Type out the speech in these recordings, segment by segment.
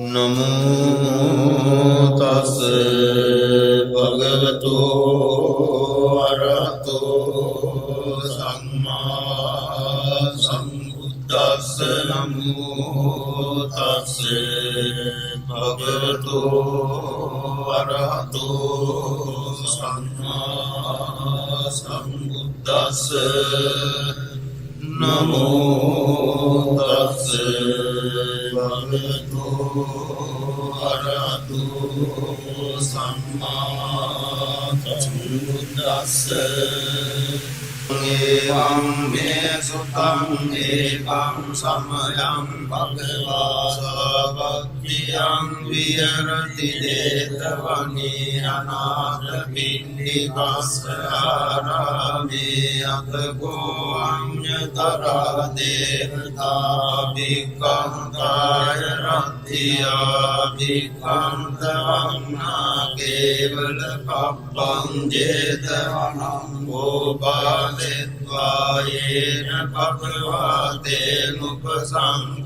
නමෝ තස් භගවතු අරහතෝ සම්මා සම්බුද්දස්ස නමෝ තස් භගවතු අරහතෝ සම්මා සම්බුද්දස්ස නමෝ තස් භගවතු අරහතෝ සම්මා සම්බුද්දස්ස එවං මේ සුතං ඒකං සමයං භගවා සාවක්ඛියං විහෙරති දේතවනී අනාථ පිණ්ඩිකස්සාරාමේ අතකෝ අඤ්ඤතරා දේවතා භික්ඛන්තාය රත්තියා භික්ඛන්තවන්නා කේවල පබ්බං ජේතවනං ෝපාදෙත්වායේන භගවාතේන උපසංකමිත්වා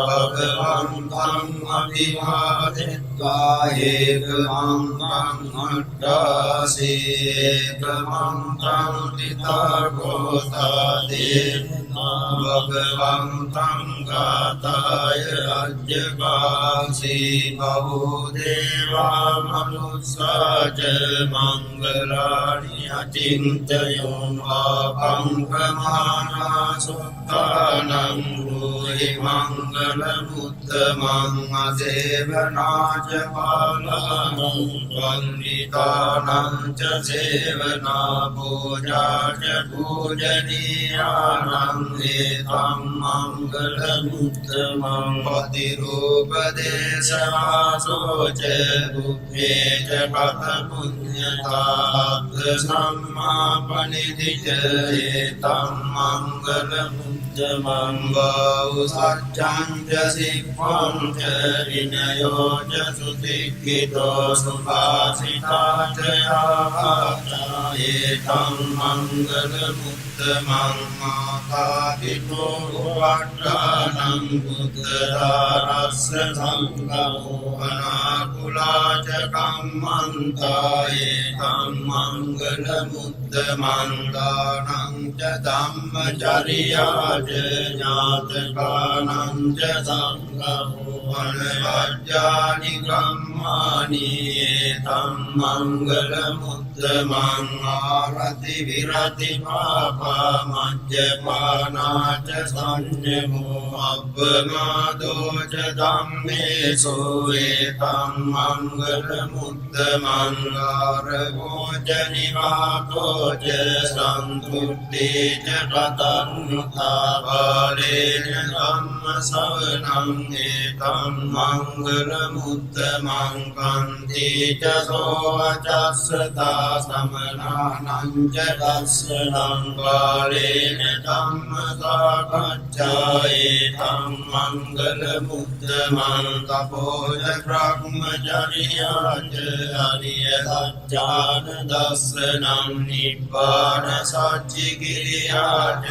භගවන්තං අභිවාදෙත්වා ඒකමන්තං අට්ඨාසේකමන්තං තිතගෝතාදේන භගවන්තං ගාතාය අජ්ජපාසී බහෝ දේවා මනුස්සාච මංගලානි අචින්තයෝ ආපංකමානා සුත්තානං රෝහි මංගල මුත්තමං අසේවනාච පාලනං වන්දිතානං ච සේවනා පූජාච පූජනීයානං ඒතං මංගල මුත්තමං පතිරූපදේශවාසෝච බුද්ධේ ච පුඤ්ඤතාත් සම්මාපනිදිච ඒතං මංගල මුත්තමං වාඋසච්ඡං ච සික්ඛං ච විනයෝ ච සුතික්ඛිතෝ සුභාසිතා ච යාවාචා ඒතං මංගල මුත්තමං මාතාපිතෝ වට්ඨානං බුද්ධාරස්ස සංඝෝ අනාකුලාච කම්මන්තායේ කම්මංගල මුත්තමං දානං ච ධම්මචර්යාච ඥාතකානං ච සංඝෝ අනවජ්ජානි කම්මානි ඒතං මංගල මුත්තමං ආරති විරති පාපා මජ්ජපානාච සංයමෝ අබ්බමාදෝ ච ධම්මේසු ඒතං මංගල මුත්තමං ආරවෝ ච නිවාතෝ ච සන්තුට්ඨේ ච පතන්නුතා බාලේන ධම්ම ශ්‍රවණං ඒතං මංගල මුත්තමං කන්ති ච සෝවචස්සතා සමනානං ච දස්සනං බාලේන ධම්ම සාකච්ඡා ඒතං මංගල මුත්තමං තපෝච බ්‍රහ්මචර්යාච අරිය සත්‍යාන දස්සනං නිබ්බාන සච්චිකිරියාච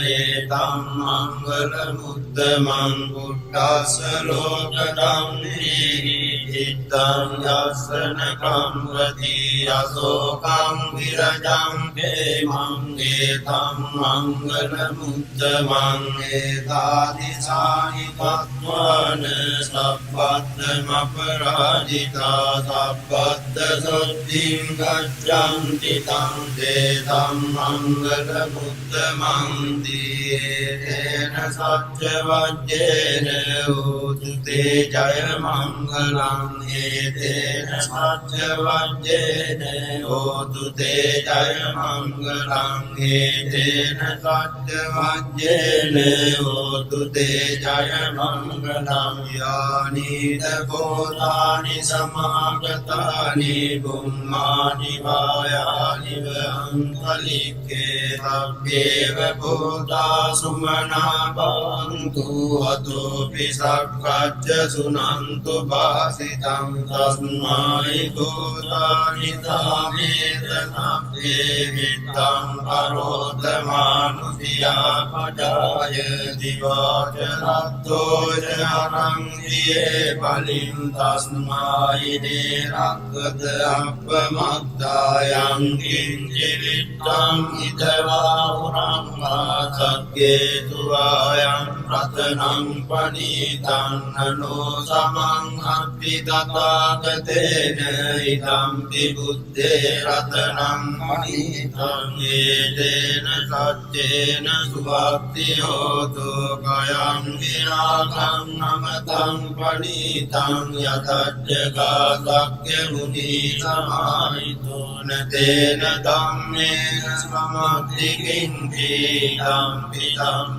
ඒතං මංගල මුත්තමං බුද්ධස්ස ලෝක ධම්මේහි චිත්තං යස්සන කම්මති අසෝකං විරජං හේමං ඒතං මංගල මුත්තමං ඒතාදිසානි තත්වාන සබ්බත්තම අපරාජිතා සබ්බත්ත සොද්ධින් ගච්ඡන්ති තං දේතං මංගල මුත්තමං දීතේන සච්ච වජ්ජේන උතුතේ ජය මංගලං ඒතේන සච්ච වජ්ජේන උතුතේ ජය මංගලං ඒතේන සච්ච වජ්ජේන උතුතේ ජය මංගලං යානිද කෝතානි සමාගතානි බුම්මානි වායානි වංකලික්කේ තබ්බේව කෝතා සුමනා භවන්තු අතෝපි සක්කච්ඡ සුනන්තු භාසිතං තස්මයි කෝතානි Paritame Tanapte Vittam Parotamanutiya Padaya Divajaratto Janangye Palim Tasmai Derakata Appamattayam Kinjivittam Idavahuranga Satgetuvayam Ratanam Panitam Nano Samang Abhidatakatena Idam Buddhe Ratanam Panitam Edena Satyena Suvaktiyoto Kayam Viragam Namatam Panitam Yatadjaga Sakya Muni Samahito Natena Dhammena Samati Kinti Dhammidam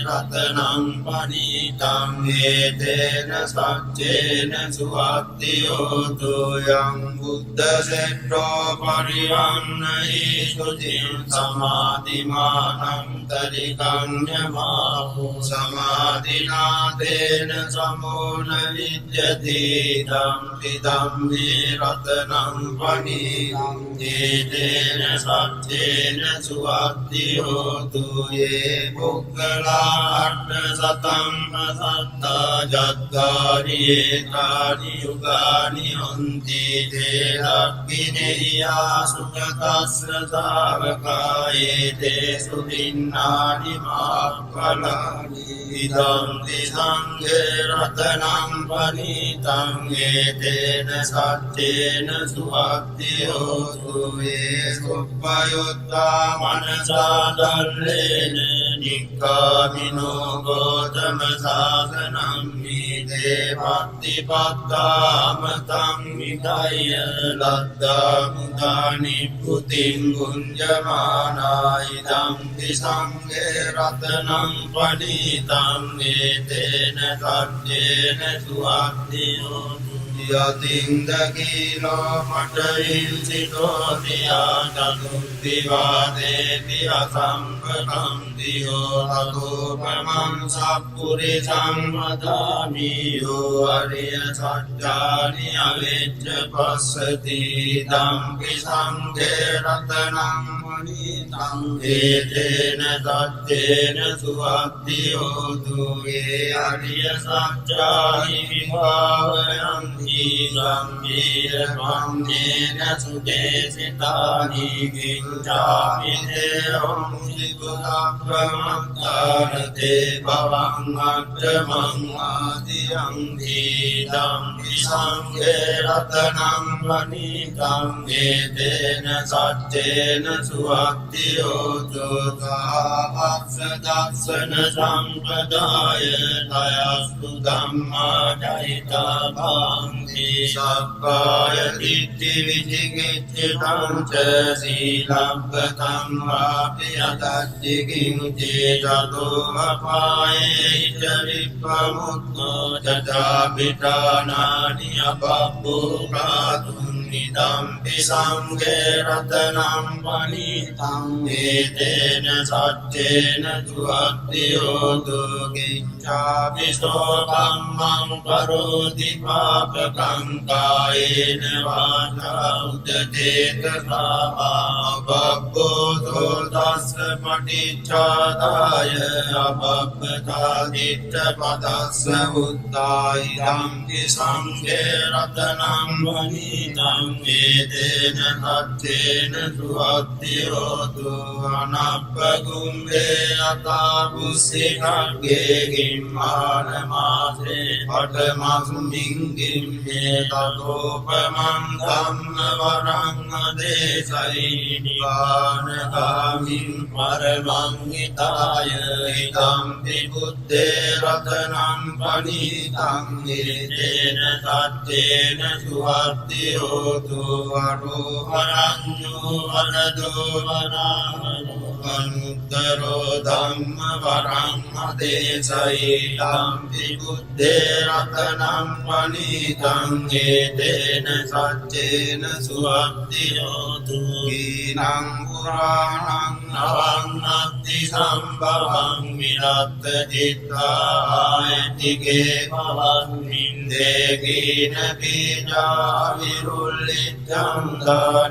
Ratanam Panitam Edena Satyena Suvaktiyoto Yang Buddha Setto Parivanna Isutim Samadhimanam Tarikanyamahu Samadhina Tena Samona Vidyati Dhammidammi Ratanam Panitam Edena Satyena Suvaktiyotu Ye Pukkala Arta Satam Satta Jaggari Etani Yugani Unti Te Lakkineya Sukatasra Savaka Ete Sudinnani Makkalani Idam Disanghe Ratanam Panitam Etena Satyena Suvaktiyotu Ye Suppayutta Manasa Dallene Nikkamino Gotama Sasanam Mite Bhakti Pattam Vidaya Ladda Mudani Putim Gunjamana Idam Disanghe Ratanam Panitam Etena Satyena Suvaktiyotu Yatingdakilo Matayin Sitotiya Tatuttivade Tiya Sampakam Tiyo Atupamam Sappuri Sammadami Yo Ariya Satchani Avecca Passati Dampi Sanghe Ratanam Manitam Etena Satyena Suvaktiyotu Ye Ariya Satchani Vibhavayanti Gambhira Brahmena Sudesitani Ginjami Devam Sikudapramagdharate Bhavang Agramang Adiyang Dhidam Visanghe Ratanam Panitam Etena Satyena Suvaktiyotu Tahaksadassana Sampadaya Tayastu Dhamma Jayita Sakkaya Ditti Vicikiccitam Ca Silabbatam Vapiyatatti Kinci Jato Vapaye Ca Vippamutto Cacapitanani Apappu Pratum Nidampi Sanghe Ratanam Panitam Etena Satyena Suvaktiyotu Kincapi Sokammam Karoti Papakam Kayena Vāca Udadeta Sāvā Abhabbodho Tassa Paticchādāya Abhabbata Ditta Padassa Uddhāyidam Kisanghe Ratanam Panitam Etena Satyena Suvaktiyotu Anappagumbe Atapusikagge Gimmāna Māse Patamasmin Gimme Tatopamam Dhamma Varanga Desai Nivana Kamin Paramangitaya Hitam Buddhe Ratanam Panitam Etena Satyena Suvaktiyotu Aroharanyo Varado Varahano Anuttaro Dhamma Varanga Desai Hitam Buddhe Ratanam Panitam Etena Satyena Suvaktiyotu Ginam පුරාණං නවන්නත්ති සම්භවං විරත්ත චිත්තායතිකේ භවන්මින්දේකීන බීජා විරුල්ලිච්ඡං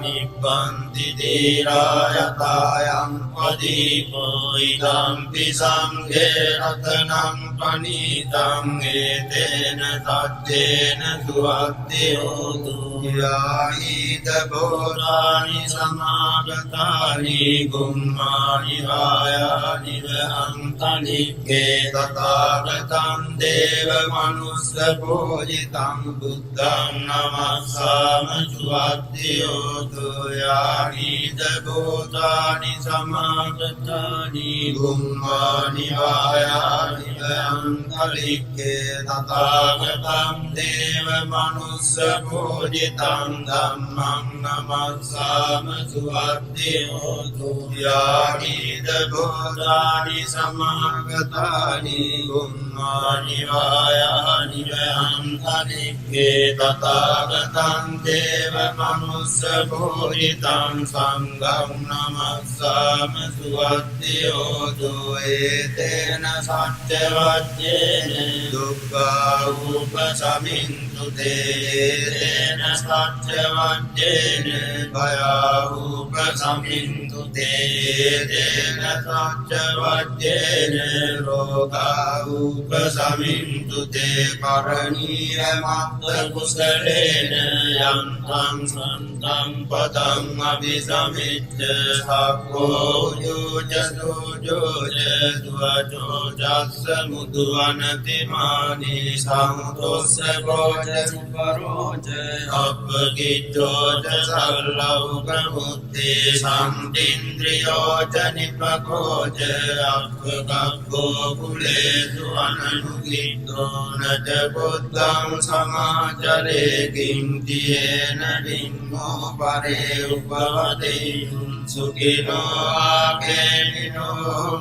නිබ්බන්ති දීරායතායං පදීපෝ ඉදම්පි සංඝේ රතනං පනීතං ඒතේන සච්චේන සුවත්ති හෝතු යායිද බෝධානි සමාගතානි ගුම්මානි රායානි වහන්තනික්කේ තථාගතං දේව මනුස්ස පූජිතං බුද්ධං නමස්සාම සුවත්ති හෝතු යායිද බෝධානි සමාගතානි ගුම්මානි රායානි වහන්තනික්කේ තථාගතං දේව මනුස්ස පූජිතං ධම්මං නමස්සාම සුවත්ති හෝතු යානිද බෝධානි සමාගතානි ගුම්මානි රායානි වහන්තනික්කේ තථාගතං දේව මනුස්ස පූජිතං සංඝං නමස්සාම සුවත්ති හෝතු ඒතේන සච්ච වජ්ජේන දුක්ඛා උපසමින්තු තේන සච්ච වජ්ජේන භයා උපසමින්තු තේන සච්ච වජ්ජේන රෝගා උපසමින්තු තේ පරණීය මත්ත කුසලේන යන්තං සන්තං පදං අபிසමිච්ඡ සක්ඛෝ යෝජසෝ යෝජ දුවචෝ ජස්ස මුදුවනතිමානි සමුතොස්ස බෝධ සුපරෝජ අපගිච්ඡෝච සල්ලෞක මුත්තේ සම්තින්ද්‍රියෝච නිපකෝච අපගග්ගෝ කුලේසු අනනුගිත්තෝ නච බුද්ධං සමාචරේ කිංතියේන නිම්මෝ පරේ උපවදෙයුං සුඛිනෝ ආකේනිනෝ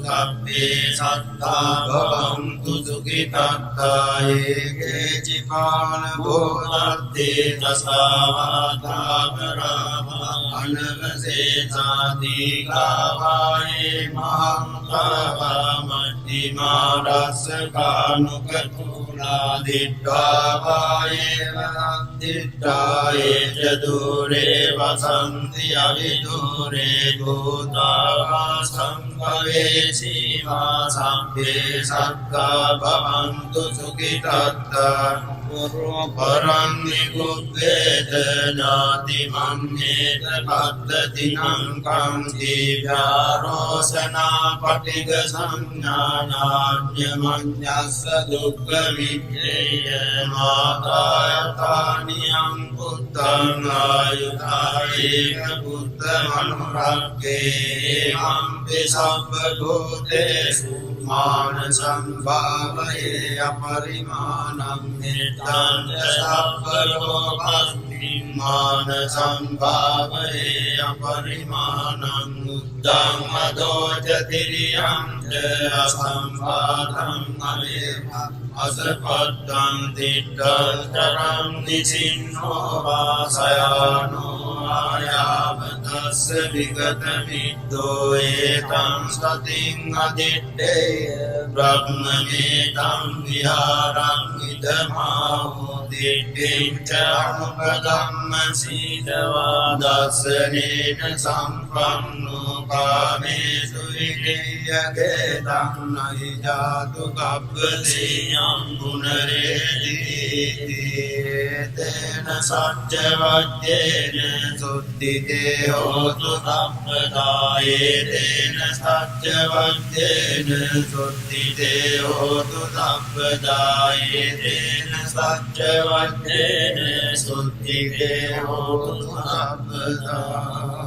සබ්බේ සත්තා භවන්තු සුඛිතත්තායේ කේචිපාන බෝධත්තේ තසාවාතාවරාමා අනවසේතාදී කාවායේ මහංකාවා මධ්‍යමාරස්සකානුකතුලා දිට්ඨාවායේ වනද්දිට්ඨායේ චදුරේ වසන්ති අවිදුරේ භූතාවා සංභවේසීවා සම්භේ සත්තා භවන්තු සුඛිතත්තා පරං නිකුද්දේත නාති මන්නේත පද්ධතිනං කං දීව්‍යාරෝසනා පටිග සංඥානාඤ්ඤමඤ්ඤස්ස දුක්ඛ විඤ්ඤේය මාතායතානියං පුත්තං ආයුධායේන පුත්ත මනුරක්ඛේ අම්පි සබ්බ භූතේසු මාන සම්භාවයේ අපරිමාණං මෙත්තං සබ්බ ලෝකස්මින් මාන සම්භාවයේ අපරිමාණං උද්ධං මදෝච තිරියං ච අසම්භාතං අවේමං අසපත්තං දිට්ඨතරං නිසින්නෝ වාසයානෝ ආයාවතස්ස විගත මිද්දෝ ඒතං සතින් අදිත්තේය බ්‍රහ්මමේතං විහාරං ඉදමාහෝ දිට්ඨිං ච අනුපදම්ම සීදවා දස්සනේන සම්පන්නෝ කාමේසු විරියගේතං නහි ජාතු කබ්බසේයං පුනරේති තේන සච්ච වජ්ජේන සුද්ධිතේ හෝතු සම්පදායේ තේන සච්ච වජ්ජේන සුද්ධිතේ හෝතු සම්පදායේ තේන සච්ච වජ්ජේන සුද්ධිතේ හෝතු සම්පදායේ